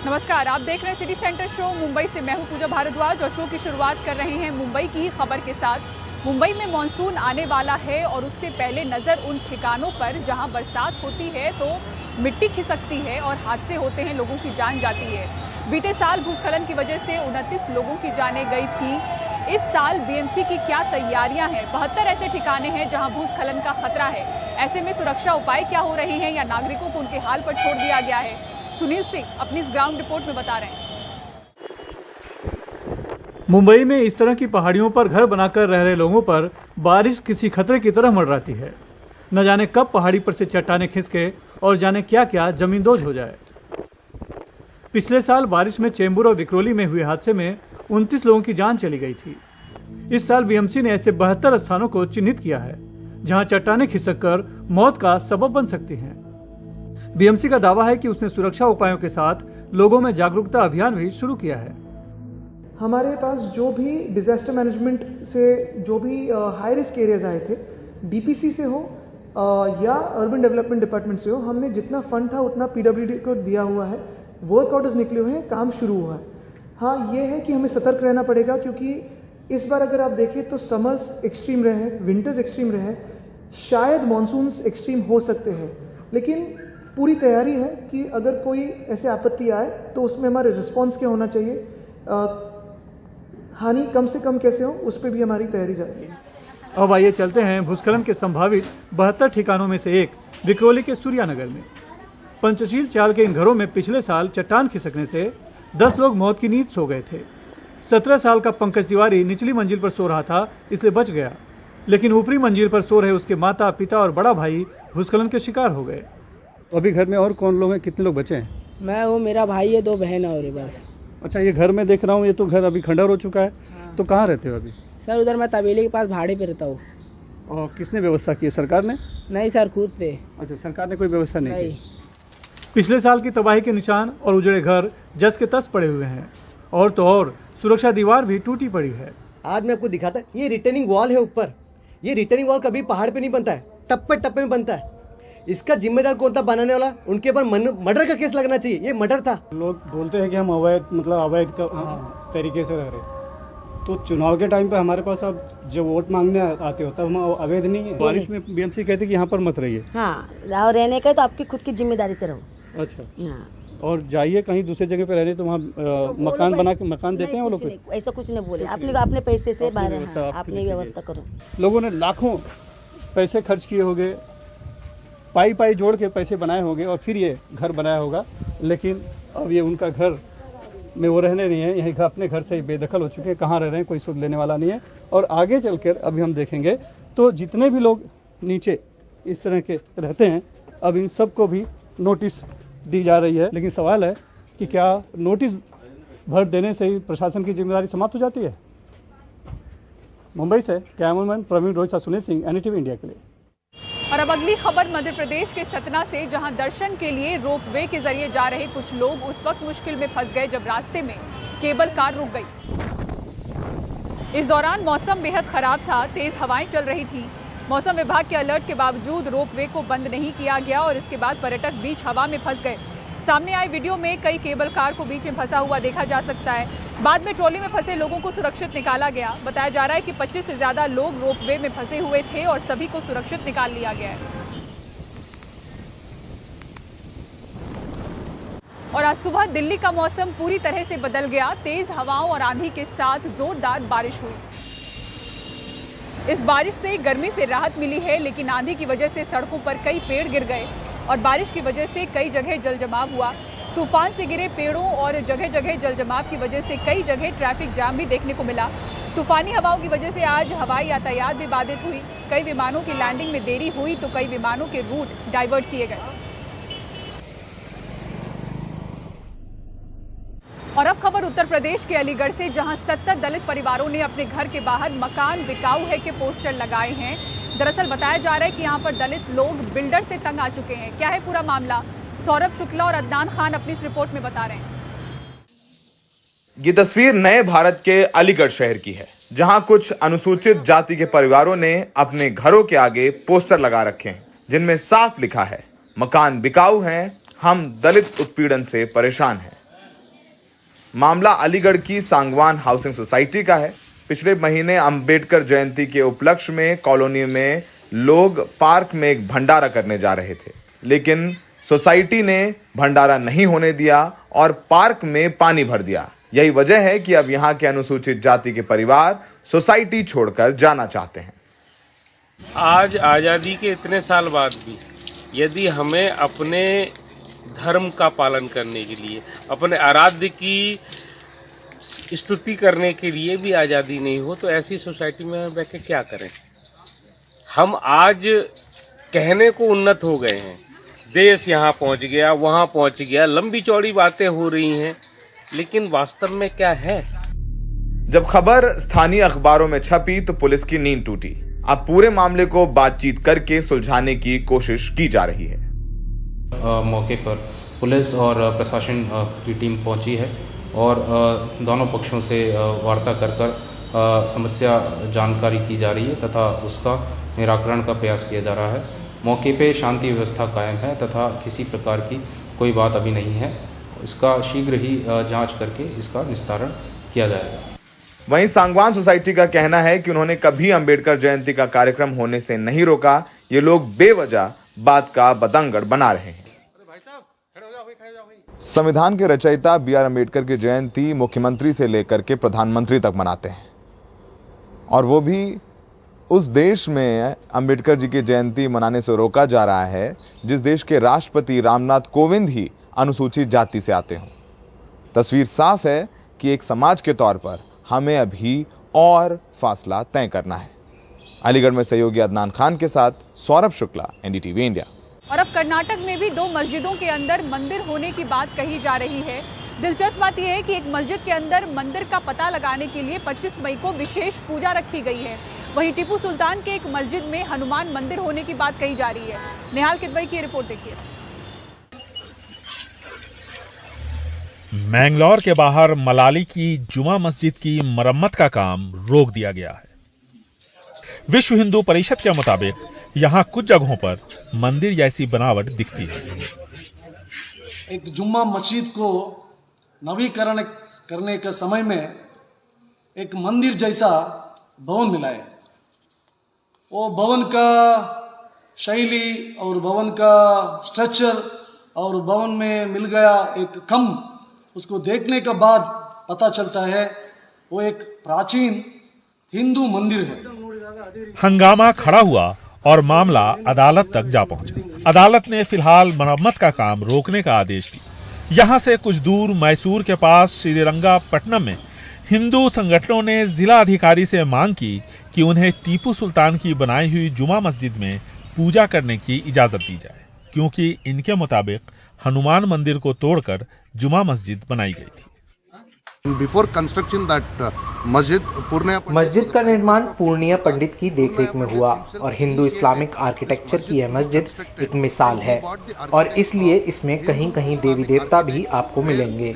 नमस्कार, आप देख रहे हैं सिटी सेंटर शो मुंबई से। मैं हूं पूजा भारद्वाज और शो की शुरुआत कर रहे हैं मुंबई की ही खबर के साथ। मुंबई में मानसून आने वाला है और उससे पहले नजर उन ठिकानों पर जहां बरसात होती है तो मिट्टी खिसकती है और हादसे होते हैं, लोगों की जान जाती है। बीते साल भूस्खलन की वजह से 29 लोगों की जानें गई थी। इस साल बीएमसी की क्या तैयारियां हैं? 72 ऐसे ठिकाने हैं जहां भूस्खलन का खतरा है। ऐसे में सुरक्षा उपाय क्या हो रहे हैं या नागरिकों को उनके हाल पर छोड़ दिया गया है? सुनील सिंह अपनी इस ग्राउंड रिपोर्ट में बता रहे हैं। मुंबई में इस तरह की पहाड़ियों पर घर बनाकर रह रहे लोगों पर बारिश किसी खतरे की तरह मंडराती है। न जाने कब पहाड़ी पर से चट्टानें खिसके और जाने क्या क्या जमींदोज हो जाए। पिछले साल बारिश में चेंबूर और विक्रोली में हुए हादसे में 29 लोगों की जान चली गई थी। इस साल बीएमसी ने ऐसे 72 स्थानों को चिन्हित किया है जहां चट्टानें खिसककर मौत का सबब बन सकती हैं। बीएमसी का दावा है कि उसने सुरक्षा उपायों के साथ लोगों में जागरूकता अभियान भी शुरू किया है। हमारे पास जो भी डिजास्टर मैनेजमेंट से जो भी हाई रिस्क एरियाज आए थे, डीपीसी से हो या अर्बन डेवलपमेंट डिपार्टमेंट से हो, हमने जितना फंड था उतना पीडब्ल्यूडी को दिया हुआ है। वर्क ऑर्डर्स निकले हुए हैं, काम शुरू हुआ है। हाँ, ये है कि हमें सतर्क रहना पड़ेगा क्योंकि इस बार अगर आप देखें तो समर्स एक्सट्रीम रहे हैं, विंटर्स एक्सट्रीम रहे हैं, शायद मानसून्स एक्सट्रीम हो सकते हैं, लेकिन पूरी तैयारी है कि अगर कोई ऐसे आपत्ति आए तो उसमें हमारे रिस्पॉन्स क्या होना चाहिए, हानि कम से कम कैसे हो, उस पर भी हमारी तैयारी जारी है। अब आइए चलते हैं भूस्खलन के संभावित 72 ठिकानों में से एक विक्रोली के सूर्यानगर में। पंचशील चाल के इन घरों में पिछले साल चट्टान खिसकने से 10 लोग मौत की नींद सो गए थे। 17 साल का पंकज तिवारी निचली मंजिल पर सो रहा था, इसलिए बच गया, लेकिन ऊपरी मंजिल पर सो रहे उसके माता, पिता और बड़ा भाई भूस्खलन के शिकार हो गए। अभी घर में और कौन लोग हैं, कितने लोग बचे हैं? मैं हूँ, मेरा भाई है, 2 बहन है और बस। अच्छा, ये घर में देख रहा हूँ, ये तो घर अभी खंडर हो चुका है। हाँ। तो कहाँ रहते हो अभी? सर उधर मैं तबेले के पास भाड़े पे रहता हूँ। और किसने व्यवस्था की है, सरकार ने? नहीं सर, खुद से। अच्छा, सरकार ने कोई व्यवस्था नहीं की। पिछले साल की तबाही के निशान और उजड़े घर जस के तस पड़े हुए हैं और तो और सुरक्षा दीवार भी टूटी पड़ी है। आज मैं आपको दिखाता है, ये रिटर्निंग वॉल है ऊपर। ये रिटर्निंग वॉल कभी पहाड़ पे नहीं बनता है, टप्पे टप्पे में बनता है। इसका जिम्मेदार कौन था बनाने वाला? उनके ऊपर मर्डर का केस लगना चाहिए। ये मर्डर था। लोग बोलते हैं कि हम अवैध तरीके से रह रहे, तो चुनाव के टाइम पे हमारे पास अब जो वोट मांगने आते हो तब हम अवैध नहीं है। बारिश में बीएमसी कहते कि यहाँ पर मत रहिए। हाँ, रहने का तो आपकी खुद की जिम्मेदारी से रहो। अच्छा। हाँ। और जाइए कहीं दूसरे जगह पे रहने, तो वहाँ मकान बना के मकान देते हैं वो लोग? ऐसा कुछ नहीं बोले, अपने पैसे से बाहर अपनी व्यवस्था करो। लोगों ने लाखों पैसे खर्च किए होंगे, पाई जोड़ के पैसे बनाए होंगे और फिर ये घर बनाया होगा, लेकिन अब ये उनका घर में वो रहने नहीं है, यही अपने घर से ही बेदखल हो चुके हैं। कहाँ रह रहे हैं, कोई सुध लेने वाला नहीं है। और आगे चलकर अभी हम देखेंगे तो जितने भी लोग नीचे इस तरह के रहते हैं, अब इन सबको भी नोटिस दी जा रही है। लेकिन सवाल है कि क्या नोटिस भर देने से ही प्रशासन की जिम्मेदारी समाप्त हो जाती है? मुंबई से cameraman Praveen Rohit, Sunil Singh, NDTV India के लिए। और अब अगली खबर मध्य प्रदेश के सतना से, जहां दर्शन के लिए रोपवे के जरिए जा रहे कुछ लोग उस वक्त मुश्किल में फंस गए जब रास्ते में केबल कार रुक गई। इस दौरान मौसम बेहद खराब था, तेज हवाएं चल रही थी। मौसम विभाग के अलर्ट के बावजूद रोपवे को बंद नहीं किया गया और इसके बाद पर्यटक बीच हवा में फंस गए। सामने आई वीडियो में कई केबल कार को बीच में फंसा हुआ देखा जा सकता है। बाद में ट्रॉली में फंसे लोगों को सुरक्षित निकाला गया। बताया जा रहा है कि 25 से ज्यादा लोग रोपवे में फंसे हुए थे और सभी को सुरक्षित निकाल लिया गया है। और आज सुबह दिल्ली का मौसम पूरी तरह से बदल गया। तेज हवाओं और आंधी के साथ जोरदार बारिश हुई। इस बारिश से गर्मी से राहत मिली है, लेकिन आंधी की वजह से सड़कों पर कई पेड़ गिर गए और बारिश की वजह से कई जगह जलजमाव हुआ। तूफान से गिरे पेड़ों और जगह जगह जलजमाव की वजह से कई जगह ट्रैफिक जाम भी देखने को मिला। तूफानी हवाओं की वजह से आज हवाई यातायात भी बाधित हुई। कई विमानों की लैंडिंग में देरी हुई तो कई विमानों के रूट डाइवर्ट किए गए। और अब खबर उत्तर प्रदेश के अलीगढ़ से, जहां 70 दलित परिवारों ने अपने घर के बाहर मकान बिकाऊ है के पोस्टर लगाए हैं। दरअसल बताया जा रहा है कि यहां पर दलित लोग बिल्डर से तंग आ चुके हैं। क्या है पूरा मामला, सौरभ शुक्ला और अदनान खान अपनी इस रिपोर्ट में बता रहे हैं। ये तस्वीर नए भारत के अलीगढ़ शहर की है, जहां कुछ अनुसूचित जाति के परिवारों ने अपने घरों के आगे पोस्टर लगा रखे हैं, जिनमें साफ लिखा है, मकान बिकाऊ हैं, हम दलित उत्पीड़न से परेशान हैं। मामला अलीगढ़ की सांगवान हाउसिंग सोसाइटी का है। पिछले महीने अंबेडकर जयंती के उपलक्ष्य में कॉलोनी में लोग पार्क में एक भंडारा करने जा रहे थे, लेकिन सोसाइटी ने भंडारा नहीं होने दिया और पार्क में पानी भर दिया। यही वजह है कि अब यहां के अनुसूचित जाति के परिवार सोसाइटी छोड़कर जाना चाहते हैं। आज आज़ादी के इतने साल बाद भी यदि हमें अपने धर्म का पालन करने के लिए, अपने आराध्य की स्तुति करने के लिए भी आज़ादी नहीं हो, तो ऐसी सोसाइटी में हम बैठ के क्या करें। हम आज कहने को उन्नत हो गए हैं, देश यहाँ पहुँच गया, वहाँ पहुँच गया, लंबी चौड़ी बातें हो रही हैं, लेकिन वास्तव में क्या है। जब खबर स्थानीय अखबारों में छपी तो पुलिस की नींद टूटी। अब पूरे मामले को बातचीत करके सुलझाने की कोशिश की जा रही है। मौके पर पुलिस और प्रशासन की टीम पहुंची है और दोनों पक्षों से वार्ता कर समस्या जानकारी की जा रही है तथा उसका निराकरण का प्रयास किया जा रहा है। मौके पे शांति व्यवस्था कायम है तथा किसी प्रकार की कोई बात अभी नहीं है। इसका शीघ्र ही जांच करके इसका निस्तारण किया जाएगा। वहीं सांगवान सोसाइटी का कहना है कि उन्होंने कभी अंबेडकर जयंती का कार्यक्रम होने से नहीं रोका। ये लोग बेवजह बात का बतंगड़ बना रहे हैं। संविधान के रचयिता B.R. अम्बेडकर की जयंती मुख्यमंत्री से लेकर के प्रधानमंत्री तक मनाते हैं, और वो भी उस देश में अंबेडकर जी की जयंती मनाने से रोका जा रहा है जिस देश के राष्ट्रपति रामनाथ कोविंद ही अनुसूचित जाति से आते हों। तस्वीर साफ है कि एक समाज के तौर पर हमें अभी और फासला तय करना है। अलीगढ़ में सहयोगी अदनान खान के साथ सौरभ शुक्ला, NDTV इंडिया। और अब कर्नाटक में भी 2 मस्जिदों के अंदर मंदिर होने की बात कही जा रही है। दिलचस्प बात यह है कि एक मस्जिद के अंदर मंदिर का पता लगाने के लिए 25 मई को विशेष पूजा रखी गई है। वहीं टीपू सुल्तान के एक मस्जिद में हनुमान मंदिर होने की बात कही जा रही है। निहाल किदवई की रिपोर्ट देखिए। मैंगलोर के बाहर मलाली की जुमा मस्जिद की मरम्मत का काम रोक दिया गया है। विश्व हिंदू परिषद के मुताबिक यहाँ कुछ जगहों पर मंदिर जैसी बनावट दिखती है। एक जुम्मा मस्जिद को नवीकरण करने के समय में एक मंदिर जैसा भवन मिला है। वो भवन का शैली और भवन का स्ट्रक्चर और भवन में मिल गया एक खम्भ, उसको देखने के बाद पता चलता है वो एक प्राचीन हिंदू मंदिर है। हंगामा खड़ा हुआ और मामला अदालत तक जा पहुंचा। अदालत ने फिलहाल मरम्मत का काम रोकने का आदेश दिया। यहां से कुछ दूर मैसूर के पास श्रीरंगापट्टनम में हिंदू संगठनों ने जिला अधिकारी से मांग की कि उन्हें टीपू सुल्तान की बनाई हुई जुमा मस्जिद में पूजा करने की इजाजत दी जाए, क्योंकि इनके मुताबिक हनुमान मंदिर को तोड़कर जुमा मस्जिद बनाई गई थी। बिफोर कंस्ट्रक्शन दैट मस्जिद का निर्माण पूर्णिया पंडित की देखरेख में हुआ और हिंदू इस्लामिक आर्किटेक्चर की यह मस्जिद एक मिसाल है और इसलिए इसमें कहीं कहीं देवी देवता भी आपको मिलेंगे।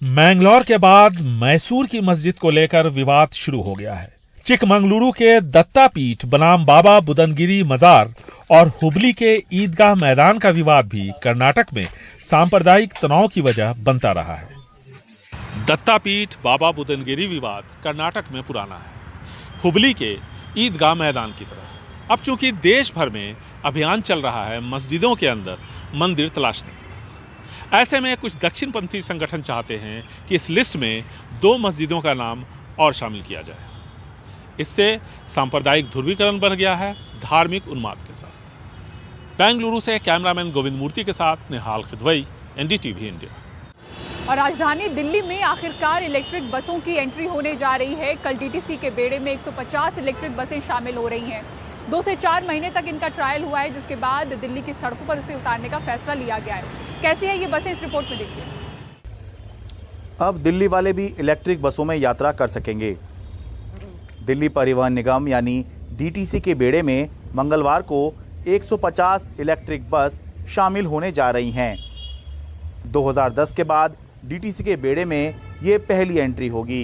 मैंगलोर के बाद मैसूर की मस्जिद को लेकर विवाद शुरू हो गया है। चिकमंगलुरु के दत्तापीठ बनाम बाबा बुदनगिरी मजार और हुबली के ईदगाह मैदान का विवाद भी कर्नाटक में सांप्रदायिक तनाव की वजह बनता रहा है। दत्तापीठ बाबा बुदनगिरी विवाद कर्नाटक में पुराना है, हुबली के ईदगाह मैदान की तरह। अब चूंकि देश भर में अभियान चल रहा है मस्जिदों के अंदर मंदिर तलाशने का, ऐसे में कुछ दक्षिणपंथी संगठन चाहते हैं कि इस लिस्ट में 2 मस्जिदों का नाम और शामिल किया जाए। इससे सांप्रदायिक ध्रुवीकरण बन गया है धार्मिक उन्माद के साथ। बेंगलुरु से कैमरामैन गोविंद मूर्ति के साथ निहाल किदवई, NDTV इंडिया। और राजधानी दिल्ली में आखिरकार इलेक्ट्रिक बसों की एंट्री होने जा रही है। कल DTC के बेड़े में 150 इलेक्ट्रिक बसें शामिल हो रही हैं। 2 से 4 महीने तक इनका ट्रायल हुआ है, जिसके बाद दिल्ली की सड़कों पर इसे उतारने का फैसला लिया गया है। कैसी है ये बसें, इस रिपोर्ट में देखिए। अब दिल्ली वाले भी इलेक्ट्रिक बसों में यात्रा कर सकेंगे। दिल्ली परिवहन निगम यानी DTC के बेड़े में मंगलवार को 150 इलेक्ट्रिक बस शामिल होने जा रही हैं। 2010 के बाद DTC के बेड़े में ये पहली एंट्री होगी।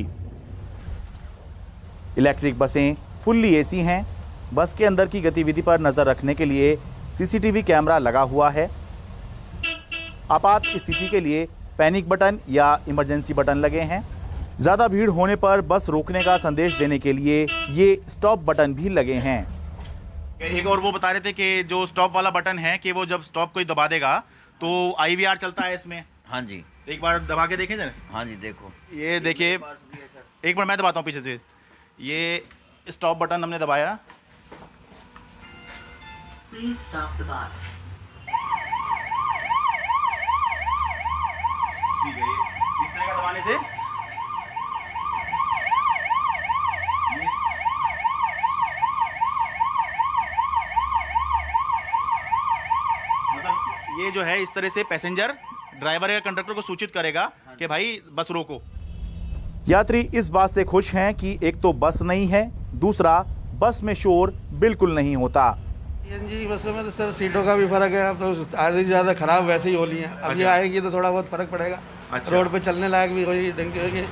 इलेक्ट्रिक बसें फुल्ली AC हैं। बस के अंदर की गतिविधि पर नजर रखने के लिए CCTV कैमरा लगा हुआ है। आपात स्थिति के लिए पैनिक बटन या इमरजेंसी बटन लगे हैं। ज़्यादा भीड़ होने पर बस रोकने का संदेश देने के लिए ये स्टॉप बटन भी लगे हैं। एक और वो बता रहे थे कि जो स्टॉप वाला बटन है कि वो जब स्टॉप कोई दबा देगा तो IVR चलता है इसमें। हाँ जी, एक बार दबा के देखें जरा। हाँ जी, देखो ये देखिए, एक बार मैं दबाता हूँ पीछे से। ये स्टॉप बटन हमने दबाया। Please stop the bus. ठीक है, इस तरह का दबाने से मतलब ये जो है इस तरह से पैसेंजर ड्राइवर या कंडक्टर को सूचित करेगा कि भाई बस रोको। यात्री इस बात से खुश हैं कि एक तो बस नहीं है, दूसरा बस में शोर बिल्कुल नहीं होता। सीएनजी बसों में तो सर सीटों का भी फर्क है, अब तो आधी से ज़्यादा खराब वैसे ही हो रही हैं। अब ये आएंगी तो थोड़ा बहुत फर्क पड़ेगा। रोड पे चलने लायक भी होगी, ढंग की होगी।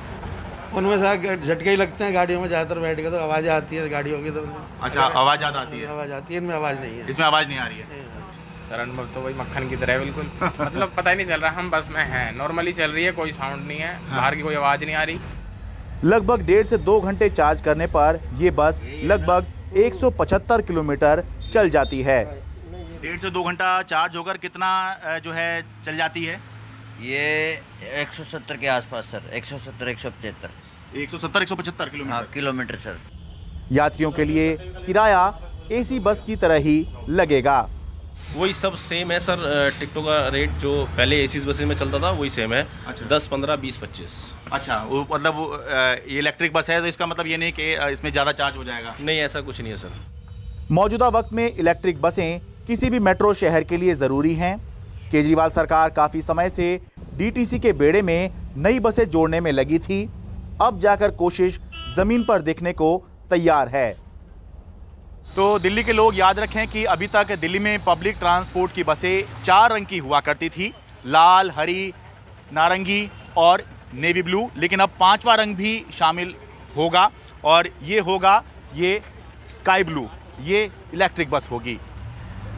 उनमें से झटके ही लगते हैं गाड़ियों में ज़्यादातर बैठ के, तो आवाज़ आती है गाड़ियों की। तो अच्छा, आवाज़ ज़्यादा आती है? आवाज़ आती है, इनमें आवाज़ नहीं है। इसमें आवाज़ नहीं आ रही है सर। अनुभव तो वही मक्खन की तरह बिल्कुल मतलब पता ही नहीं चल रहा हम बस में हैं, नॉर्मली चल रही है, कोई साउंड नहीं है, बाहर की कोई आवाज़ नहीं आ रही। लगभग 1.5 से 2 घंटे चार्ज करने पर ये बस लगभग 175 किलोमीटर चल जाती है। 1.5 से 2 घंटा चार्ज होकर कितना जो है चल जाती है? ये 170 के आसपास सर, 170-175 किलोमीटर। Kilometre sir. यात्रियों के लिए किराया AC बस की तरह ही लगेगा। वही सब सेम है सर। टिकटों का रेट जो पहले एसी बस में चलता था वही सेम है। अच्छा। 10, 15, 20, 25। अच्छा, वो मतलब ये इलेक्ट्रिक बस है तो इसका मतलब ये नहीं कि इसमें ज़्यादा चार्ज हो जाएगा? नहीं, ऐसा कुछ नहीं है सर। मौजूदा वक्त में इलेक्ट्रिक बसें किसी भी मेट्रो शहर के लिए ज़रूरी हैं। केजरीवाल सरकार काफ़ी समय से DTC के बेड़े में नई बसें जोड़ने में लगी थी। अब जाकर कोशिश ज़मीन पर देखने को तैयार है। तो दिल्ली के लोग याद रखें कि अभी तक दिल्ली में पब्लिक ट्रांसपोर्ट की बसें 4 रंग की हुआ करती थी, लाल, हरी, नारंगी और नेवी ब्लू। लेकिन अब 5वां रंग भी शामिल होगा और ये होगा ये स्काई ब्लू। ये इलेक्ट्रिक बस होगी।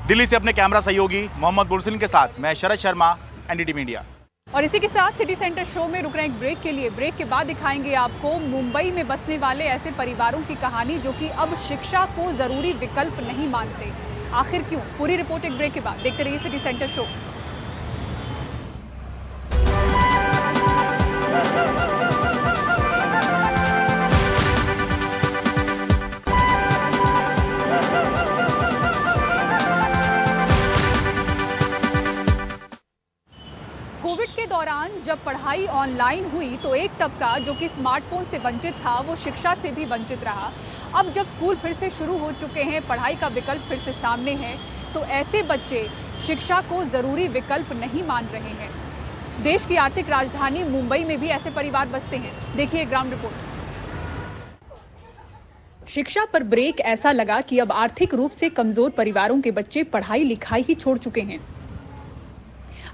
दिल्ली से अपने कैमरा सहयोगी मोहम्मद बुरसिन के साथ मैं शरद शर्मा, NDTV इंडिया। और इसी के साथ सिटी सेंटर शो में रुक रहे हैं एक ब्रेक के लिए। ब्रेक के बाद दिखाएंगे आपको मुंबई में बसने वाले ऐसे परिवारों की कहानी जो कि अब शिक्षा को जरूरी विकल्प नहीं मानते। आखिर क्यों? पूरी रिपोर्ट एक ब्रेक के बाद। देखते रहिए सिटी सेंटर शो। कोविड के दौरान जब पढ़ाई ऑनलाइन हुई तो एक तबका जो कि स्मार्टफोन से वंचित था वो शिक्षा से भी वंचित रहा। अब जब स्कूल फिर से शुरू हो चुके हैं, पढ़ाई का विकल्प फिर से सामने है, तो ऐसे बच्चे शिक्षा को जरूरी विकल्प नहीं मान रहे हैं। देश की आर्थिक राजधानी मुंबई में भी ऐसे परिवार बसते हैं। देखिए ग्राउंड रिपोर्ट। शिक्षा पर ब्रेक ऐसा लगा कि अब आर्थिक रूप से कमजोर परिवारों के बच्चे पढ़ाई लिखाई ही छोड़ चुके हैं।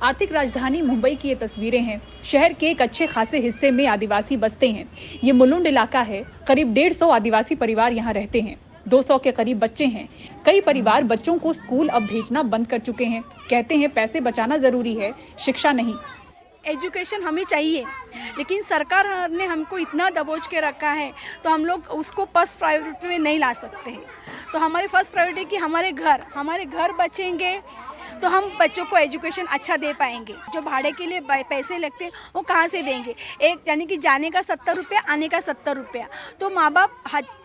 आर्थिक राजधानी मुंबई की ये तस्वीरें हैं। शहर के एक अच्छे खासे हिस्से में आदिवासी बसते हैं। ये मुलुंड इलाका है। करीब 150 आदिवासी परिवार यहाँ रहते हैं। 200 के करीब बच्चे हैं। कई परिवार बच्चों को स्कूल अब भेजना बंद कर चुके हैं। कहते हैं पैसे बचाना जरूरी है, शिक्षा नहीं। एजुकेशन हमें चाहिए, लेकिन सरकार ने हमको इतना दबोच के रखा है तो हम लोग उसको फर्स्ट प्रायोरिटी में नहीं ला सकते हैं। तो हमारी फर्स्ट प्रायोरिटी कि हमारे घर बचेंगे तो हम बच्चों को एजुकेशन अच्छा दे पाएंगे। जो भाड़े के लिए पैसे लगते हैं वो कहाँ से देंगे? एक यानी कि जाने का 70 रुपया, आने का 70 रुपया। तो माँ बाप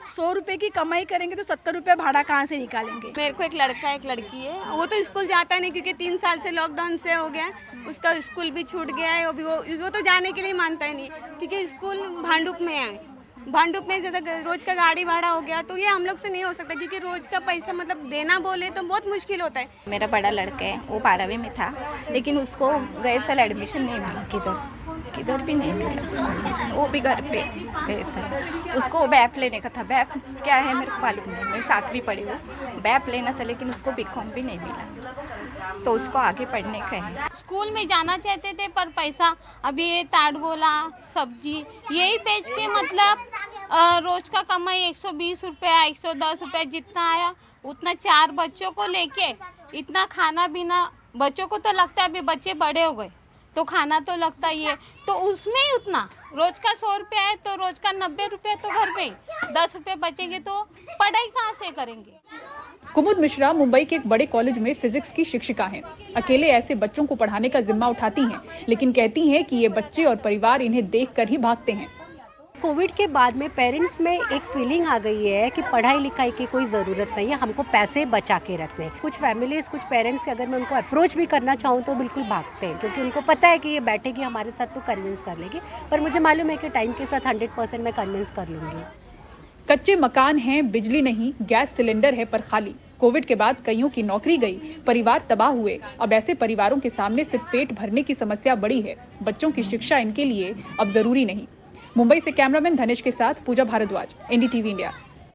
100 रुपये की कमाई करेंगे तो 70 रुपया भाड़ा कहाँ से निकालेंगे? मेरे को एक लड़का एक लड़की है। वो तो स्कूल जाता नहीं क्योंकि 3 साल से लॉकडाउन से हो गया, उसका स्कूल भी छूट गया है। वो तो जाने के लिए मानता ही नहीं क्योंकि स्कूल भांडुप में है। भांडुप में जैसा रोज का गाड़ी भाड़ा हो गया तो ये हम लोग से नहीं हो सकता क्योंकि रोज का पैसा मतलब देना बोले तो बहुत मुश्किल होता है। मेरा बड़ा लड़का है, वो 12वीं में था, लेकिन उसको गए साल एडमिशन नहीं मिला। किधर भी नहीं मिला उसको, वो भी घर पे गए साल। उसको बैप लेने का था। बैप क्या है मेरे को मालूम नहीं, मैं 7वीं पढ़ी हूँ। बैप लेना था लेकिन उसको बीकॉम भी नहीं मिला, तो उसको आगे पढ़ने का है। स्कूल में जाना चाहते थे पर पैसा, अभी ये ताड़ बोला सब्जी यही बेच के मतलब रोज का कमाई 120 रुपया 110 रुपया जितना आया उतना 4 बच्चों को लेके इतना खाना पीना बच्चों को तो लगता है अभी बच्चे बड़े हो गए तो खाना तो लगता ही है, तो उसमें ही उतना रोज का 100 रुपया है तो रोज का 90 रुपया तो घर पे ही 10 रुपये बचेंगे तो पढ़ाई कहाँ से करेंगे। कुमुद मिश्रा मुंबई के एक बड़े कॉलेज में फिजिक्स की शिक्षिका हैं। अकेले ऐसे बच्चों को पढ़ाने का जिम्मा उठाती हैं, लेकिन कहती हैं कि ये बच्चे और परिवार इन्हें देखकर ही भागते हैं। कोविड के बाद में पेरेंट्स में एक फीलिंग आ गई है कि पढ़ाई लिखाई की कोई ज़रूरत नहीं है, हमको पैसे बचा के रखने। कुछ फैमिलीज, कुछ पेरेंट्स के अगर मैं उनको अप्रोच भी करना चाहूँ तो बिल्कुल भागते हैं, क्योंकि उनको पता है कि ये बैठेगी हमारे साथ तो कन्विंस कर लेगी, पर मुझे मालूम है कि टाइम के साथ 100% मैं कन्विंस कर लूँगी। कच्चे मकान हैं, बिजली नहीं, गैस सिलेंडर है पर खाली। कोविड के बाद कईयों की नौकरी गई, परिवार तबाह हुए। अब ऐसे परिवारों के सामने सिर्फ पेट भरने की समस्या बड़ी है, बच्चों की शिक्षा इनके लिए अब जरूरी नहीं। मुंबई से कैमरामैन धनेश के साथ पूजा भारद्वाज, NDTV इंडिया।